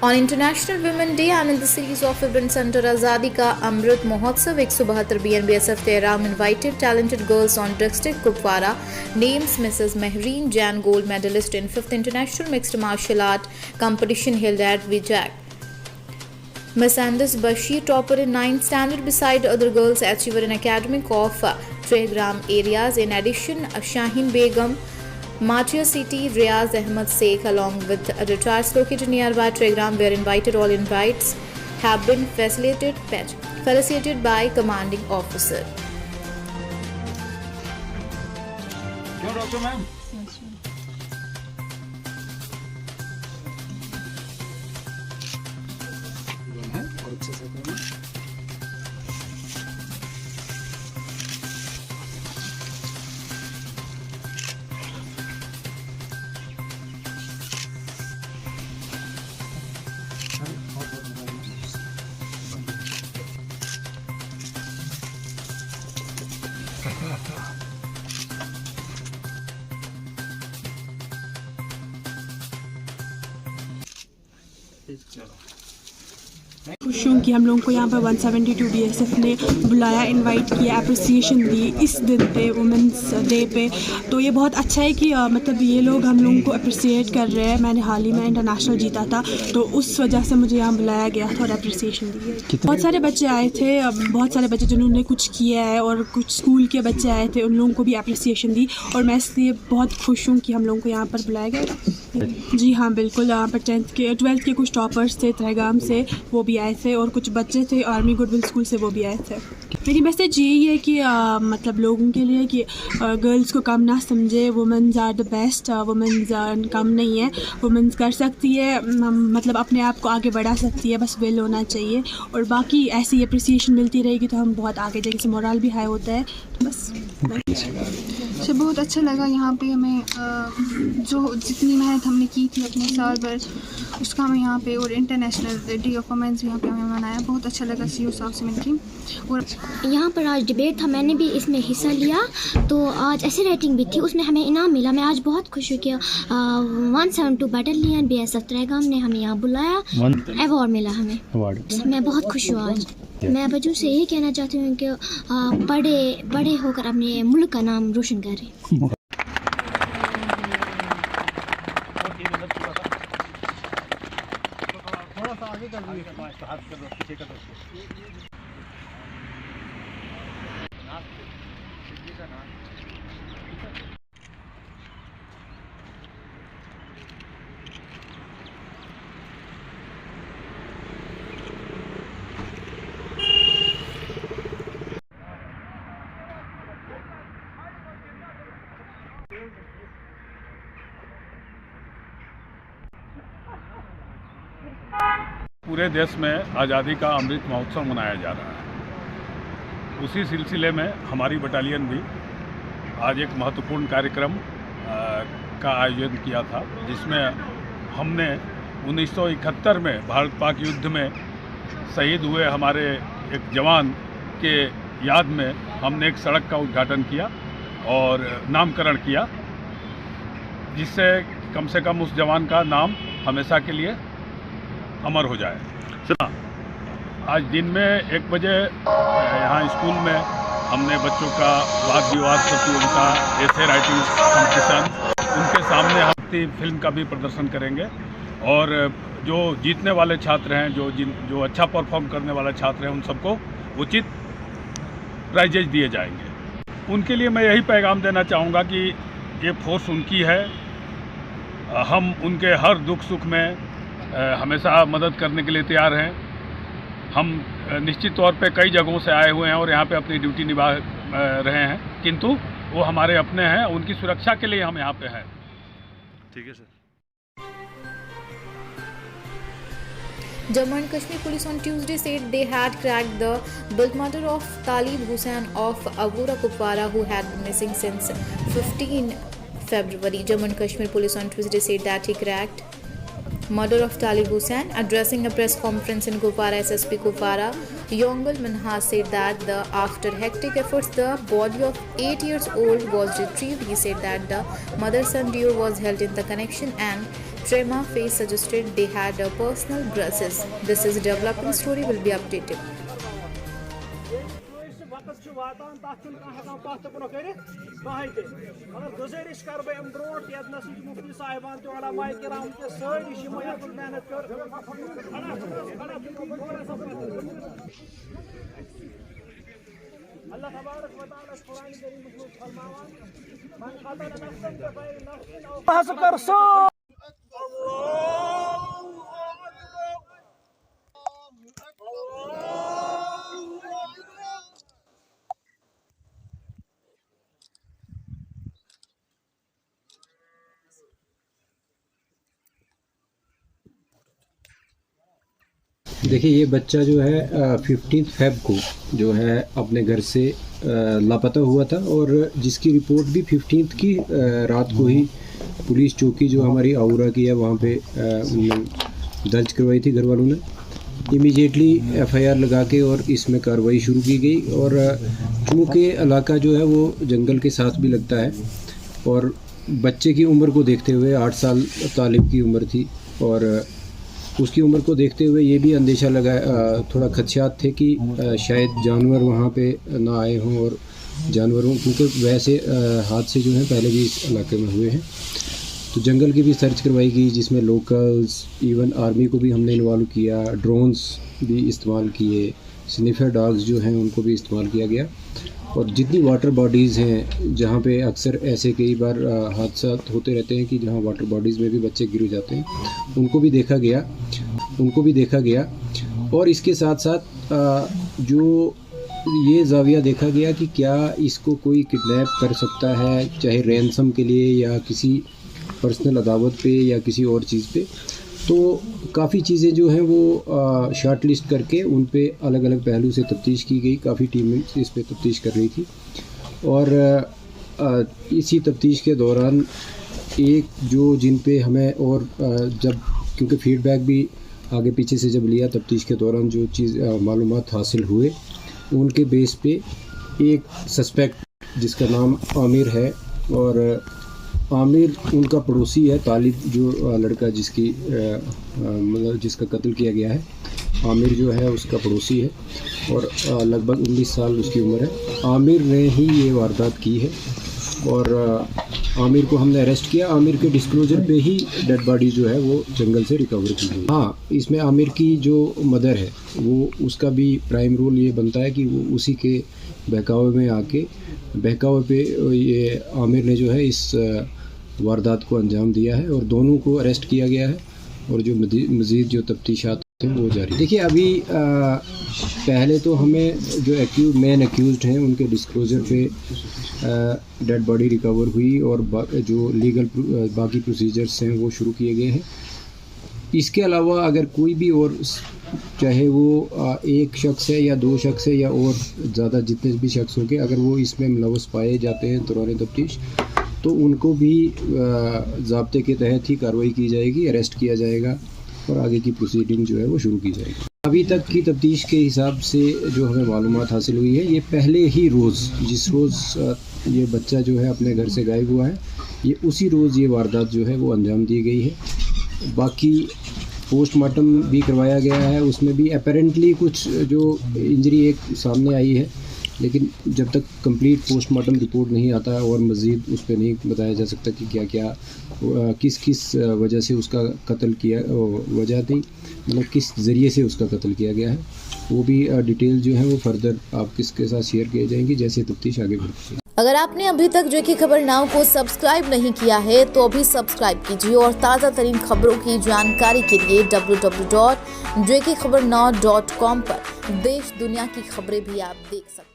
On International Women Day and in the series of events under Azadi Ka Amrit Mahotsav 172 BNBSF Tehran invited talented girls on district Kupwara. Names Mrs. Mehreen Jan, gold medalist in 5th International Mixed Martial Art Competition held at Vijay. Miss Andis Bashir, topper in 9th standard beside other girls achiever in academic of Tregram areas. In addition, Shaheen Begum, Matia City, Riaz Ahmad Sheikh along with retirees located nearby Tregram were invited. All invites have been facilitated by commanding officer. खुश हूँ कि हम लोगों को यहाँ पर 172 BSF ने बुलाया, इनवाइट किया, अप्रिसिएशन दी इस दिन पे, वुमेंस डे पे। तो ये बहुत अच्छा है कि मतलब ये लोग हम लोगों को अप्रिसिएट कर रहे हैं। मैंने हाल ही में इंटरनेशनल जीता था, तो उस वजह से मुझे यहाँ बुलाया गया था और अप्रिसिएशन दी। बहुत सारे बच्चे आए थे, बहुत सारे बच्चे जिन्होंने कुछ किया है, और कुछ स्कूल के बच्चे आए थे, उन लोगों को भी अप्रिसिएशन दी। और मैं इसलिए बहुत खुश हूँ कि हम लोगों को यहाँ पर बुलाया गया। जी हाँ, बिल्कुल। यहाँ पर 12th के कुछ टॉपर्स थे तहगाम से, वो भी आए थे, और कुछ बच्चे थे आर्मी गुडविल स्कूल से, वो भी आए थे। मेरी मैसेज यही है कि मतलब लोगों के लिए कि गर्ल्स को कम ना समझे। Women's are the best, women's कम नहीं है, वुमेन्स कर सकती है, मतलब अपने आप को आगे बढ़ा सकती है, बस विल होना चाहिए। और बाकी ऐसी अप्रिसिएशन मिलती रहेगी तो हम बहुत आगे जाएंगे, मोरल भी हाई होता है। तो बस मुझे बहुत अच्छा लगा यहाँ पे हमें जो जितनी मेहनत हमने की थी अपने साल भर, उसका हमें यहाँ पे, और इंटरनेशनल डे ऑफ वुमेन्स यहाँ पे हमें मनाया। बहुत अच्छा लगा सीओ साहब से मिलकर। और यहाँ पर आज डिबेट था, मैंने भी इसमें हिस्सा लिया, तो आज ऐसी रेटिंग भी थी, उसमें हमें इनाम मिला। मैं आज बहुत खुश हूँ कि 172 बटालियन BSF तहगाम ने हमें यहाँ बुलाया, अवार्ड मिला हमें। मैं बहुत खुश हूँ आज। मैं बच्चों से यही कहना चाहती हूँ कि बड़े होकर अपने मुल्क का नाम रोशन करें। पूरे देश में आज़ादी का अमृत महोत्सव मनाया जा रहा है। उसी सिलसिले में हमारी बटालियन भी आज एक महत्वपूर्ण कार्यक्रम का आयोजन किया था, जिसमें हमने 1971 में भारत पाक युद्ध में शहीद हुए हमारे एक जवान के याद में हमने एक सड़क का उद्घाटन किया और नामकरण किया, जिससे कम से कम उस जवान का नाम हमेशा के लिए अमर हो जाए। आज दिन में 1 बजे यहाँ स्कूल में हमने बच्चों का वाद विवाद प्रतियोगिता, ऐसे राइटिंग कॉम्पिटिशन, उनके सामने हम फिल्म का भी प्रदर्शन करेंगे। और जो जीतने वाले छात्र हैं, जो अच्छा परफॉर्म करने वाले छात्र हैं, उन सबको उचित प्राइजेज दिए जाएंगे। उनके लिए मैं यही पैगाम देना चाहूँगा कि ये फोर्स उनकी है, हम उनके हर दुख सुख में हमेशा मदद करने के लिए तैयार हैं। हम निश्चित तौर पे कई जगहों से आए हुए हैं और यहाँ पे अपनी ड्यूटी निभा रहे हैं, किंतु वो हमारे अपने हैं, उनकी सुरक्षा के लिए हम यहाँ पे हैं। ठीक है sir. Jammu and Kashmir police on Tuesday said they had cracked the bulk murder of Talib Hussain of Agura Kupwara, who had been missing since 15 February. Jammu and Kashmir police on Tuesday said that he cracked murder of Talib Hussain. Addressing a press conference in Kupwara, SSP Kupwara Yongal Minhas said that after hectic efforts, the body of 8 years old was retrieved. He said that the mother-son duo was held in the connection and Trema face suggested they had personal grudges. This is a developing story, will be updated. वक्त वातान तथ पत कुन कर मगर गुजारिश कर बह bro मुफ्ती साहिबान तलमा कराम सारी मेहनत कर अल्लाह तबारक व तआला कुरान करीम में फरमावान मन क़तल नफ्सन बग़ैर नफ्सिन देखिए, ये बच्चा जो है 15 फ़रवरी को जो है अपने घर से लापता हुआ था और जिसकी रिपोर्ट भी 15 की रात को ही पुलिस चौकी जो हमारी आउरा की है वहाँ पे दर्ज करवाई थी घर वालों ने। इमीडिएटली FIR लगा के और इसमें कार्रवाई शुरू की गई। और चूँकि इलाका जो है वो जंगल के साथ भी लगता है और बच्चे की उम्र को देखते हुए 8 साल तालिब की उम्र थी और उसकी उम्र को देखते हुए ये भी अंदेशा लगा, थोड़ा खदशात थे कि शायद जानवर वहाँ पे ना आए हों और जानवरों क्योंकि वैसे हादसे जो हैं पहले भी इस इलाके में हुए हैं। तो जंगल की भी सर्च करवाई गई जिसमें लोकल्स, इवन आर्मी को भी हमने इन्वॉल्व किया, ड्रोन्स भी इस्तेमाल किए, स्निफर डॉग्स जो हैं उनको भी इस्तेमाल किया गया। और जितनी वाटर बॉडीज़ हैं जहाँ पे अक्सर ऐसे कई बार हादसा होते रहते हैं कि जहाँ वाटर बॉडीज़ में भी बच्चे गिर जाते हैं, उनको भी देखा गया। और इसके साथ साथ जो ये जाविया देखा गया कि क्या इसको कोई किडनैप कर सकता है, चाहे रैंसम के लिए या किसी पर्सनल अदावत पे या किसी और चीज़ पे। तो काफ़ी चीज़ें जो हैं वो शॉर्ट लिस्ट करके उन पे अलग अलग पहलू से तफ्तीश की गई। काफ़ी टीमें इस पे तफ्तीश कर रही थी और इसी तफ्तीश के दौरान एक जो जिन पे हमें और जब क्योंकि फीडबैक भी आगे पीछे से जब लिया तफ्तीश के दौरान जो चीज़ मालूमात हासिल हुए उनके बेस पे एक सस्पेक्ट जिसका नाम आमिर है और आमिर उनका पड़ोसी है, तालिब जो लड़का जिसकी मतलब जिसका कत्ल किया गया है, आमिर जो है उसका पड़ोसी है और लगभग 19 साल उसकी उम्र है। आमिर ने ही ये वारदात की है और आमिर को हमने अरेस्ट किया। आमिर के डिस्क्लोजर पे ही डेड बॉडी जो है वो जंगल से रिकवर की गई। हाँ, इसमें आमिर की जो मदर है वो उसका भी प्राइम रोल ये बनता है कि वो उसी के बहकावे पे ये आमिर ने जो है इस वारदात को अंजाम दिया है और दोनों को अरेस्ट किया गया है और जो मज़ीद जो तफ्तीशात हैं वो जारी। देखिए, अभी पहले तो हमें जो मेन एक्यूज़्ड हैं उनके डिस्क्लोजर पे डेड बॉडी रिकवर हुई और जो लीगल बाकी प्रोसीजर्स हैं वो शुरू किए गए हैं। इसके अलावा अगर कोई भी और चाहे वो एक शख्स है या 2 शख्स है या और ज़्यादा जितने भी शख्स होंगे, अगर वो इसमें मुलव्वस पाए जाते हैं दौरान तफ्तीश तो उनको भी ज़ाब्ते के तहत ही कार्रवाई की जाएगी, अरेस्ट किया जाएगा और आगे की प्रोसीडिंग जो है वो शुरू की जाएगी। अभी तक की तफ्तीश के हिसाब से जो हमें मालूमात हासिल हुई है, ये पहले ही रोज़ जिस रोज़ ये बच्चा जो है अपने घर से गायब हुआ है, ये उसी रोज़ ये वारदात जो है वो अंजाम दी गई है। बाकी पोस्टमार्टम भी करवाया गया है, उसमें भी अपेरेंटली कुछ जो इंजरी एक सामने आई है, लेकिन जब तक कंप्लीट पोस्टमार्टम रिपोर्ट नहीं आता और मज़ीद उस पर नहीं बताया जा सकता कि क्या क्या किस वजह से उसका कत्ल किया, वजह थी मतलब किस ज़रिए से उसका कत्ल किया गया है, वो भी डिटेल जो है वो फर्दर आप किसके साथ शेयर किए जाएंगी जैसे तफ्तीश आगे बढ़ती है। अगर आपने अभी तक जो की खबर नाउ को सब्सक्राइब नहीं किया है तो अभी सब्सक्राइब कीजिए और ताज़ा तरीन खबरों की जानकारी के लिए www.jkhabarnow.com पर देश दुनिया की खबरें भी आप देख सकते हैं।